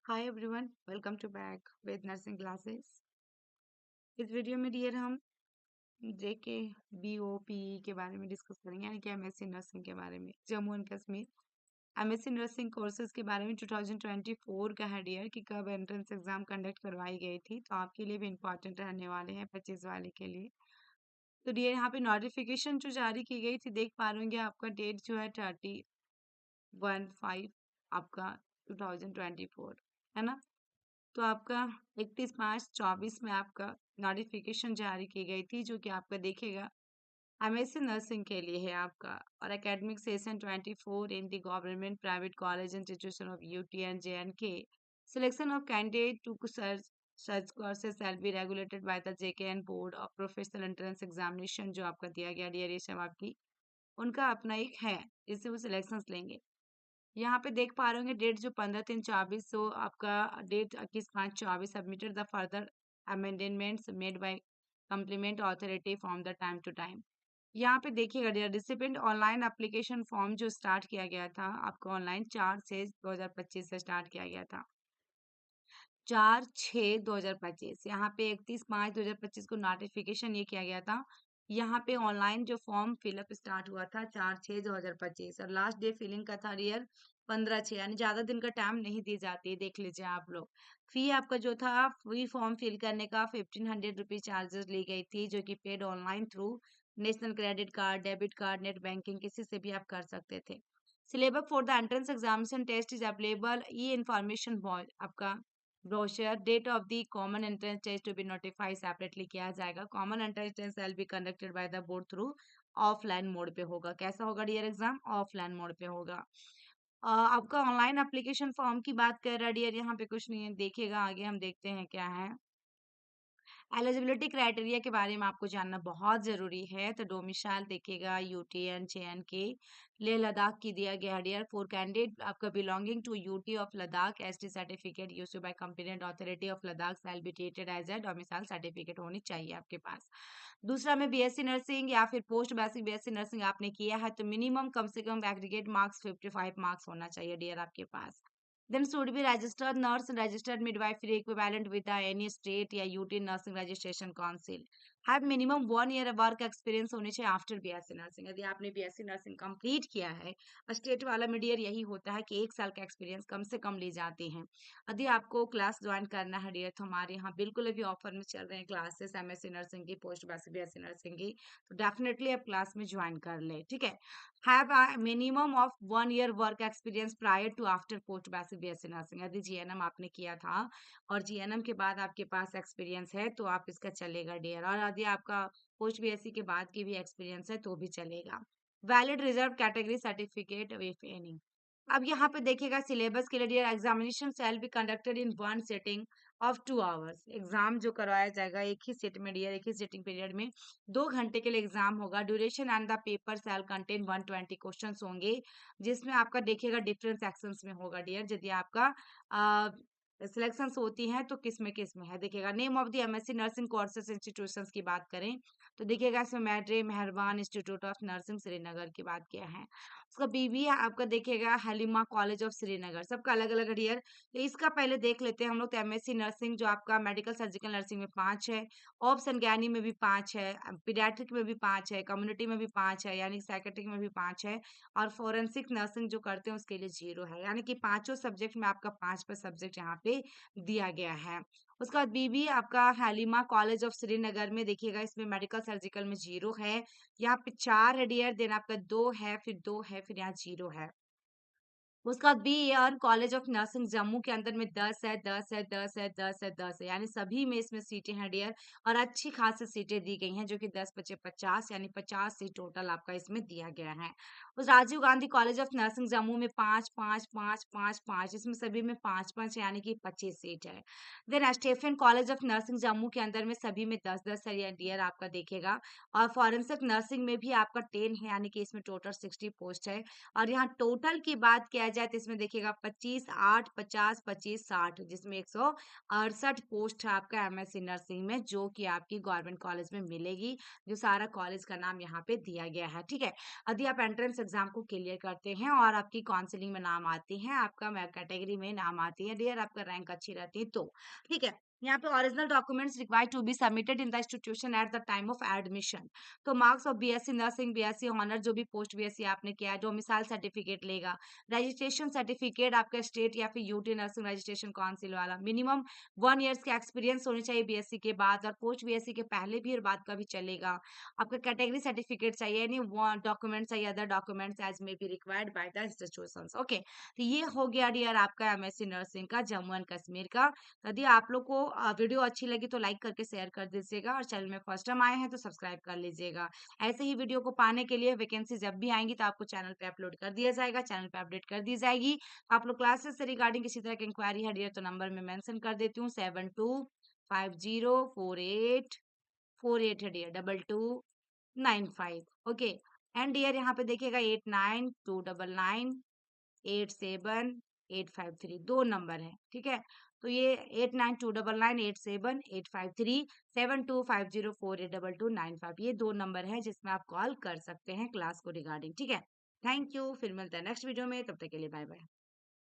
Hi everyone, welcome to back with nursing classes. इस video में dear हम JK BOP के बारे में डिस्कस करेंगे, यानी कि एमएससी नर्सिंग के बारे में। Jammu and Kashmir MSc nursing courses के बारे में 2024 का है डियर कि कब एंट्रेंस एग्जाम कंडक्ट करवाई गई थी, तो आपके लिए भी इम्पोर्टेंट रहने वाले हैं 25 वाले के लिए। तो डियर यहाँ पे नोटिफिकेशन जो जारी की गई थी, देख पा रहे होंगे आपका डेट जो है 31/5 आपका 2024 है ना। तो आपका 31/5/24 में आपका नोटिफिकेशन जारी की गई थी, जो कि आपका देखिएगा एमएससी नर्सिंग के लिए है आपका। और academic session 24 in the government private college institution of UT and JNK selection of candidate to such courses shall be regulated by the JKN board of professional entrance examination। जो आपका दिया गया dear, ये सब आपकी उनका अपना एक है, इससे वो सिलेक्शंस लेंगे। यहाँ पे देख पा रहे होंगे डेट जो 15/3/24, तो आपका date 21/5/24 submitted the further amendments made by complement authority from the time to time. यहाँ पे देखिएगा dear, recipient online application form जो स्टार्ट किया गया था आपका ऑनलाइन 4/6/2025 से स्टार्ट किया गया था। 4/6/2025 यहाँ पे 31/5/2025 को नोटिफिकेशन ये किया गया था। यहाँ पे ऑनलाइन जो फॉर्म फिलअप स्टार्ट हुआ था 4/6/2025 और लास्ट डे फिलिंग का था डियर 15/6, यानी ज्यादा दिन का टाइम नहीं दी जाती है, देख लीजिए आप लोग। फी आपका जो था फ्री फॉर्म फिल करने का 1500 रुपीज चार्जेस ली गई थी, जो कि paid online through national credit card, debit card, net banking, किसी से भी आप कर सकते थे। Syllabus for the entrance examination test is available e information आपका brochure. Date of the common entrance test to be notify separately किया जाएगा। Common entrance test will be conducted by the board through offline mode पे होगा। कैसा होगा dear exam? Offline mode पे होगा। आपका ऑनलाइन एप्लीकेशन फॉर्म की बात कर रहा है डियर, यहाँ पे कुछ नहीं है, देखिएगा आगे हम देखते हैं क्या है। एलिजिबिलिटी क्राइटेरिया के बारे में आपको जानना बहुत जरूरी है, तो डोमिसाइल देखिएगा UT and JNK Leh Ladakh की दिया गया डियर। फॉर कैंडिडेट आपका belonging to UT of Ladakh ST certificate used by competent authority of Ladakh shall be treated as a domicile certificate होनी चाहिए आपके पास। दूसरा में बीएससी नर्सिंग या फिर पोस्ट बेसिक बीएससी नर्सिंग आपने किया है, तो मिनिमम कम से कम एग्रीगेट मार्क्स 55 मार्क्स होना चाहिए डियर आपके पास। Then should be registered nurse, registered midwifery equivalent with any state या UT nursing registration council. Have minimum 1 year work experience होने चाहिए आफ्टर BSc नर्सिंग। यदि आपने BSc नर्सिंग कंप्लीट किया है, स्टेट वाला मीडियर यही होता है कि 1 साल का एक्सपीरियंस कम से कम ली जाती है। यदि आपको क्लास ज्वाइन करना है डियर, तो हमारे यहाँ बिल्कुल अभी ऑफर में चल रहे हैं क्लासेस एमएससी नर्सिंग की, पोस्ट बेसिक BSc नर्सिंग की, तो डेफिनेटली आप क्लास में ज्वाइन कर ले, ठीक है। Have a minimum of 1 year work experience prior to after post basic BSc nursing. यदि GNM आपने किया था और GNM के बाद आपके पास एक्सपीरियंस है, तो आप इसका चलेगा डियर। और यदि आपका पोस्ट BSc के बाद की भी एक्सपीरियंस है, तो भी चलेगा। Valid reserve category certificate if any. अब यहाँ पे देखिएगा सिलेबस के लिए dear, examination shall be conducted in one setting of 2 hours। Exam जो करवाया जाएगा एक ही सेट में डियर, एक ही सिटिंग पीरियड में 2 घंटे के लिए एग्जाम होगा। Duration and the paper shall contain 120 questions होंगे, जिसमें आपका देखिएगा डिफरेंट सेक्शंस में होगा डियर। यदि आपका सिलेक्शंस होती हैं तो किस में है, देखिएगा। Name of the MSc nursing courses institutions की बात करें तो देखिएगा इसमें मैड्रे मेहरबान इंस्टीट्यूट ऑफ नर्सिंग श्रीनगर की बात किया है। उसका बीबी आपका देखिएगा हलीमा कॉलेज ऑफ श्रीनगर, सबका अलग अलग डियर। तो इसका पहले देख लेते हैं हम लोग। तो एमएससी नर्सिंग जो आपका मेडिकल सर्जिकल नर्सिंग में 5 है, ऑब्स एंड गैनी में भी 5 है, पीडियाट्रिक में भी 5 है, कम्युनिटी में भी 5 है, यानी साइकेट्रिक में भी 5 है, और फोरेंसिक नर्सिंग जो करते हैं उसके लिए 0 है, यानी कि पांचों सब्जेक्ट में आपका 5 पर सब्जेक्ट यहाँ पे दिया गया है। उसका बाद बीबी आपका हालिमा कॉलेज ऑफ श्रीनगर में देखिएगा, इसमें मेडिकल सर्जिकल में 0 है, यहाँ पे 4 है डियर, देन आपका 2 है, फिर 2 है, फिर यहाँ 0 है। उसका बाद BAR college of nursing Jammu के अंदर में 10 है, 10 है, 10 है, 10 है, 10 है, यानी सभी में इसमें सीटें हैं डियर, और अच्छी खासी सीटें दी गई हैं, जो कि 10 बचे 50, यानी 50 सीट टोटल आपका इसमें दिया गया है। उस Rajiv Gandhi college of nursing Jammu में 5 5 5 5 5, इसमें सभी में 5 5, यानी कि 25 सीट है। Then Stephen college of nursing Jammu के अंदर में सभी में 10 10 है डियर आपका देखिएगा, और फॉरेंसिक नर्सिंग में भी आपका 10 है, यानी कि इसमें टोटल 60 पोस्ट है। और यहाँ टोटल की बात किया जाए तो इसमें देखिएगा 25, 8, 50, 25, 60 जिसमें 168 पोस्ट है आपका एमएससी नर्सिंग में जो कि आपकी गवर्नमेंट कॉलेज में मिलेगी। जो सारा कॉलेज का नाम यहाँ पे दिया गया है, ठीक है। यदि आप एंट्रेंस एग्जाम को क्लियर करते हैं और आपकी काउंसलिंग में नाम आती है, आपका कैटेगरी में नाम आती है, डियर आपका रैंक अच्छी रहती है तो, ठीक है। यहाँ पे original documents required to be submitted in the institution at the time of admission. तो marks of BSc nursing, BSc honour जो भी पोस्ट बीएससी आपने किया है, डोमिसाइल सर्टिफिकेट लेगा, रजिस्ट्रेशन सर्टिफिकेट आपका स्टेट या फिर यूटी नर्सिंग रजिस्ट्रेशन काउंसिल वाला, मिनिमम 1 ईयर्स का एक्सपीरियंस होनी चाहिए बीएससी के बाद और पोस्ट बीएससी के पहले भी और बाद का भी चलेगा। आपका कैटेगरी सर्टिफिकेट चाहिए, यानी डॉक्यूमेंट चाहिए, other documents as may be required by the institutions. Okay, तो ये हो गया डियर आपका एमएससी नर्सिंग का जम्मू एंड कश्मीर का। यदि आप लोग को वीडियो अच्छी लगी तो लाइक करके शेयर कर दीजिएगा और चैनल में फर्स्ट टाइम आए हैं तो सब्सक्राइब कर लीजिएगा। ऐसे ही वीडियो को पाने के लिए वैकेंसी जब भी आएंगी तो आपको चैनल पे अपलोड कर दिया जाएगा, चैनल पे अपडेट कर दी जाएगी। आप लोग क्लासेस से रिगार्डिंग किसी तरह की इंक्वायरी है डियर तो नंबर में मेंशन कर देती हूँ 72504848 है डियर 2295। ओके, एंड डियर यहाँ पे देखिएगा 8929987853 दो नंबर है, ठीक है। तो ये 8929987853 7250482295 ये दो नंबर है जिसमें आप कॉल कर सकते हैं क्लास को रिगार्डिंग, ठीक है। थैंक यू, फिर मिलते हैं नेक्स्ट वीडियो में, तब तक के लिए बाय बाय।